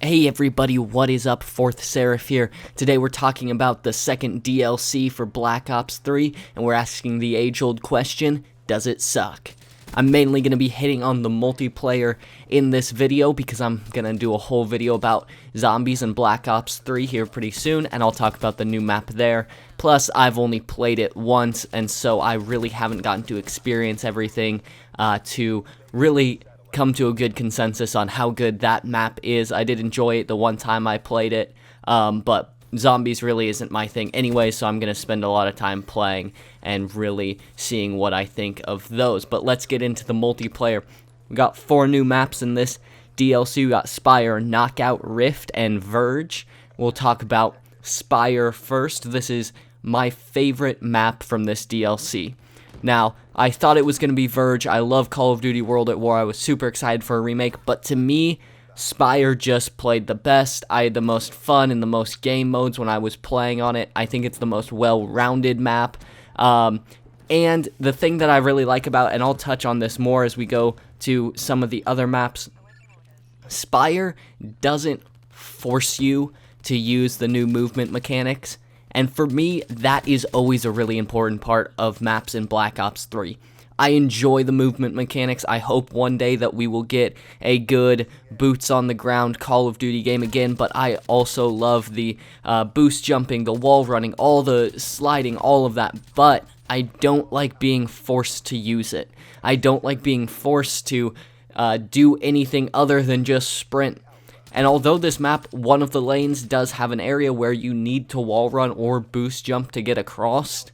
Hey everybody, what is up? FourthSeraph here. Today we're talking about the second DLC for Black Ops 3, and we're asking the age-old question, does it suck? I'm mainly going to be hitting on the multiplayer in this video because I'm going to do a whole video about zombies in Black Ops 3 here pretty soon, and I'll talk about the new map there. Plus, I've only played it once, and so I really haven't gotten to experience everything to really come to a good consensus on how good that map is. I did enjoy it the one time I played it, but zombies really isn't my thing anyway, so I'm going to spend a lot of time playing and really seeing what I think of those. But let's get into the multiplayer. We got 4 new maps in this DLC. We got Spire, Knockout, Rift, and Verge. We'll talk about Spire first. This is my favorite map from this DLC. Now, I thought it was going to be Verge. I love Call of Duty World at War. I was super excited for a remake, but to me, Spire just played the best. I had the most fun in the most game modes when I was playing on it. I think it's the most well-rounded map. And the thing that I really like about, and I'll touch on this more as we go to some of the other maps, Spire doesn't force you to use the new movement mechanics. And for me, that is always a really important part of maps in Black Ops 3. I enjoy the movement mechanics. I hope one day that we will get a good boots on the ground Call of Duty game again, but I also love the boost jumping, the wall running, all the sliding, all of that, but I don't like being forced to use it. I don't like being forced to do anything other than just sprint. And although this map, one of the lanes does have an area where you need to wall run or boost jump to get across,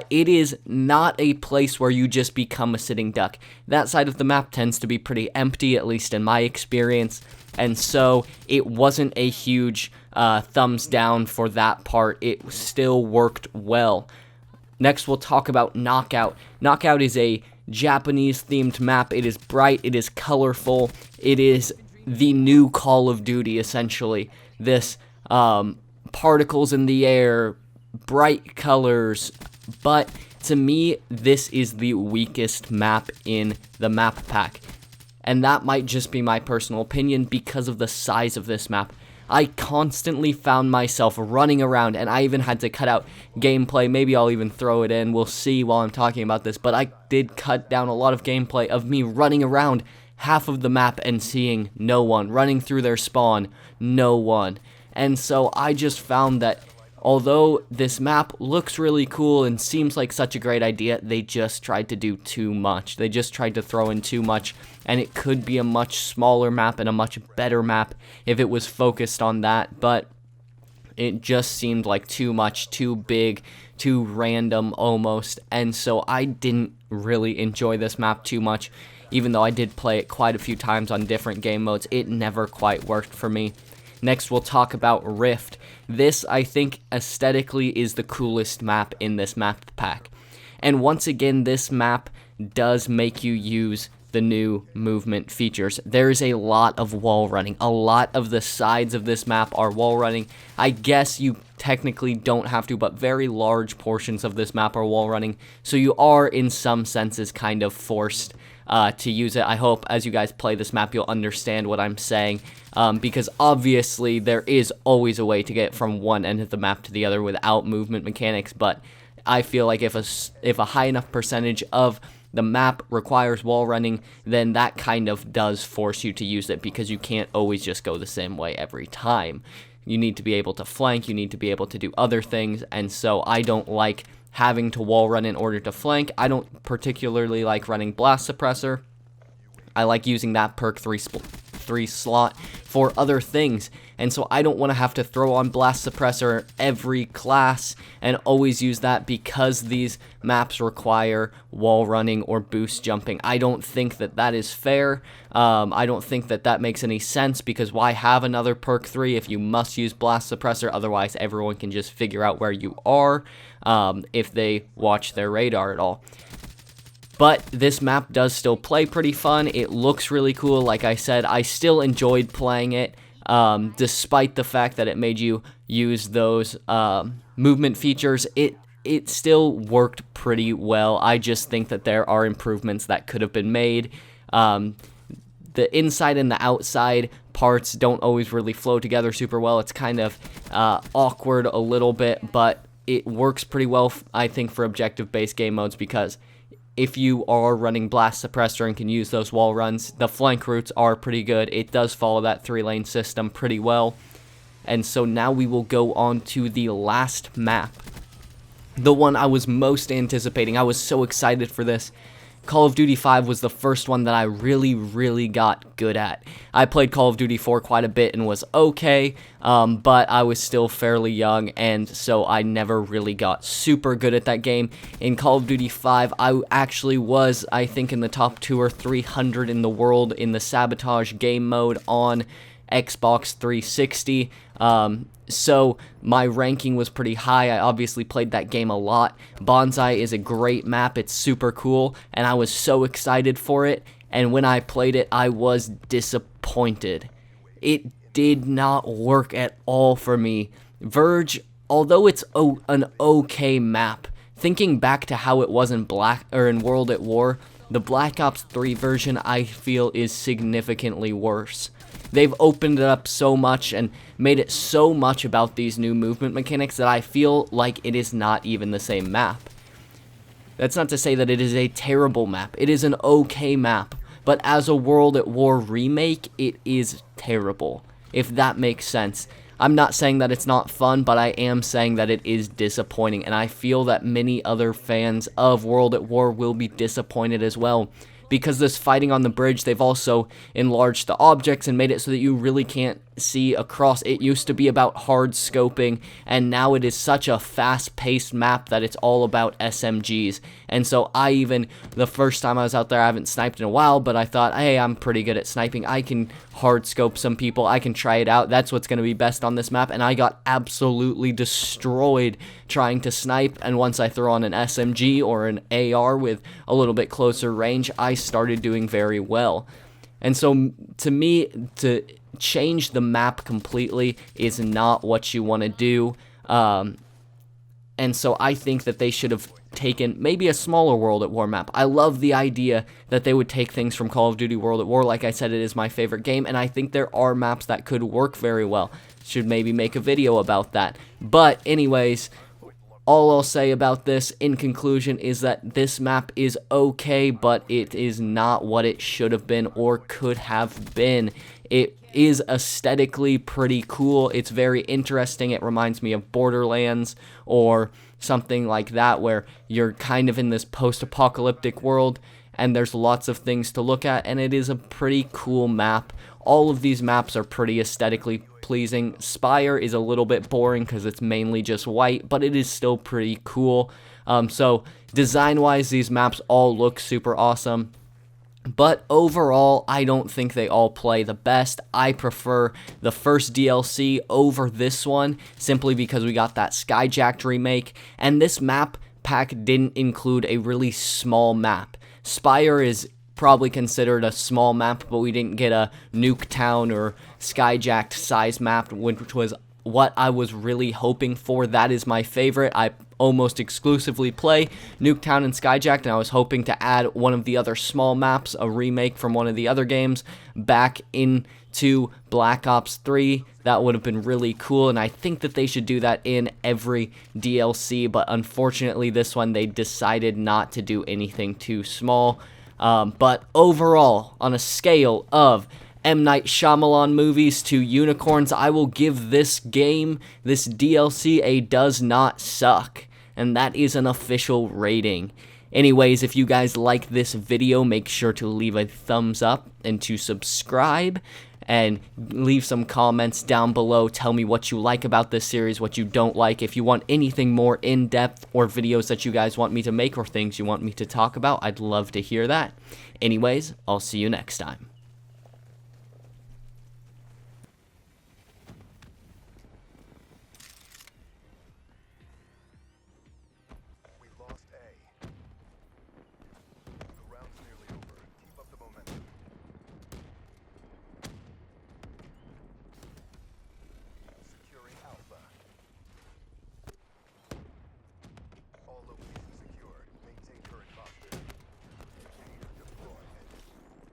it is not a place where you just become a sitting duck. That side of the map tends to be pretty empty, at least in my experience, and so it wasn't a huge thumbs down for that part. It still worked well. Next, we'll talk about Knockout. Knockout is a Japanese-themed map. It is bright, it is colorful, it is the new Call of Duty, essentially. This particles in the air, bright colors, but to me, this is the weakest map in the map pack. And that might just be my personal opinion because of the size of this map. I constantly found myself running around, and I even had to cut out gameplay. Maybe I'll even throw it in. We'll see while I'm talking about this, but I did cut down a lot of gameplay of me running around half of the map and seeing no one, running through their spawn, no one. And so I just found that although this map looks really cool and seems like such a great idea, they just tried to do too much. They just tried to throw in too much, and it could be a much smaller map and a much better map if it was focused on that, but it just seemed like too much, too big, too random almost, and so I didn't really enjoy this map too much. Even though I did play it quite a few times on different game modes, it never quite worked for me. Next, we'll talk about Rift. This, I think, aesthetically is the coolest map in this map pack. And once again, this map does make you use the new movement features. There is a lot of wall running. A lot of the sides of this map are wall running. I guess you technically don't have to, but very large portions of this map are wall running. So you are, in some senses, kind of forced to use it. I hope as you guys play this map you'll understand what I'm saying, because obviously there is always a way to get from one end of the map to the other without movement mechanics, but I feel like if a high enough percentage of the map requires wall running, then that kind of does force you to use it, because you can't always just go the same way every time. You need to be able to flank, you need to be able to do other things, and so I don't like having to wall run in order to flank. I don't particularly like running Blast Suppressor. I like using that perk 3 slot for other things, and so I don't want to have to throw on Blast Suppressor every class and always use that because these maps require wall running or boost jumping. I don't think that that is fair. I don't think that that makes any sense, because why have another perk 3 if you must use Blast Suppressor? Otherwise everyone can just figure out where you are if they watch their radar at all. But this map does still play pretty fun. It looks really cool. Like I said, I still enjoyed playing it, despite the fact that it made you use those movement features. It still worked pretty well. I just think that there are improvements that could have been made. the inside and the outside parts don't always really flow together super well. It's kind of awkward a little bit, but it works pretty well, I think, for objective-based game modes, because if you are running Blast Suppressor and can use those wall runs, the flank routes are pretty good. It does follow that 3-lane system pretty well. And so now we will go on to the last map, the one I was most anticipating. I was so excited for this. Call of Duty 5 was the first one that I really got good at. I played Call of Duty 4 quite a bit and was okay, but I was still fairly young, and so I never really got super good at that game. In Call of Duty 5, I actually was, I think, in the top 200 or 300 in the world in the Sabotage game mode on Xbox 360. So my ranking was pretty high. I obviously played that game a lot. Bonsai is a great map. It's super cool, and I was so excited for it. And when I played it, I was disappointed. It did not work at all for me. Verge, although it's an okay map, thinking back to how it was in World at War, the Black Ops 3 version I feel is significantly worse. They've opened it up so much and made it so much about these new movement mechanics that I feel like it is not even the same map. That's not to say that it is a terrible map. It is an okay map, but as a World at War remake, it is terrible, if that makes sense. I'm not saying that it's not fun, but I am saying that it is disappointing, and I feel that many other fans of World at War will be disappointed as well. Because this fighting on the bridge, they've also enlarged the objects and made it so that you really can't see across. It used to be about hard scoping, and now it is such a fast-paced map that it's all about SMGs. And so the first time I was out there, I haven't sniped in a while, but I thought, hey, I'm pretty good at sniping. I can hard scope some people. I can try it out. That's what's going to be best on this map. And I got absolutely destroyed trying to snipe. And once I throw on an SMG or an AR with a little bit closer range, I started doing very well. And so to me, to change the map completely is not what you want to do. And so I think that they should have taken maybe a smaller World at War map. I love the idea that they would take things from Call of Duty World at War. Like I said, it is my favorite game, and I think there are maps that could work very well. Should maybe make a video about that. But anyways, all I'll say about this in conclusion is that this map is okay, but it is not what it should have been or could have been. It is aesthetically pretty cool. It's very interesting. It reminds me of Borderlands or something like that, where you're kind of in this post-apocalyptic world and there's lots of things to look at, and it is a pretty cool map. All of these maps are pretty aesthetically pleasing. Spire is a little bit boring because it's mainly just white, but it is still pretty cool. So design-wise, these maps all look super awesome. But overall, I don't think they all play the best. I prefer the first DLC over this one, simply because we got that Skyjacked remake, and this map pack didn't include a really small map. Spire is probably considered a small map, but we didn't get a Nuketown or Skyjacked size map, which was what I was really hoping for. That is my favorite. I almost exclusively play Nuketown and Skyjacked, and I was hoping to add one of the other small maps, a remake from one of the other games, back into Black Ops 3. That would have been really cool, and I think that they should do that in every DLC, but unfortunately this one they decided not to do anything too small. But overall, on a scale of M. Night Shyamalan movies to unicorns, I will give this game, this DLC, a does not suck. And that is an official rating. Anyways, if you guys like this video, make sure to leave a thumbs up and to subscribe. And leave some comments down below. Tell me what you like about this series, what you don't like. If you want anything more in-depth or videos that you guys want me to make or things you want me to talk about, I'd love to hear that. Anyways, I'll see you next time.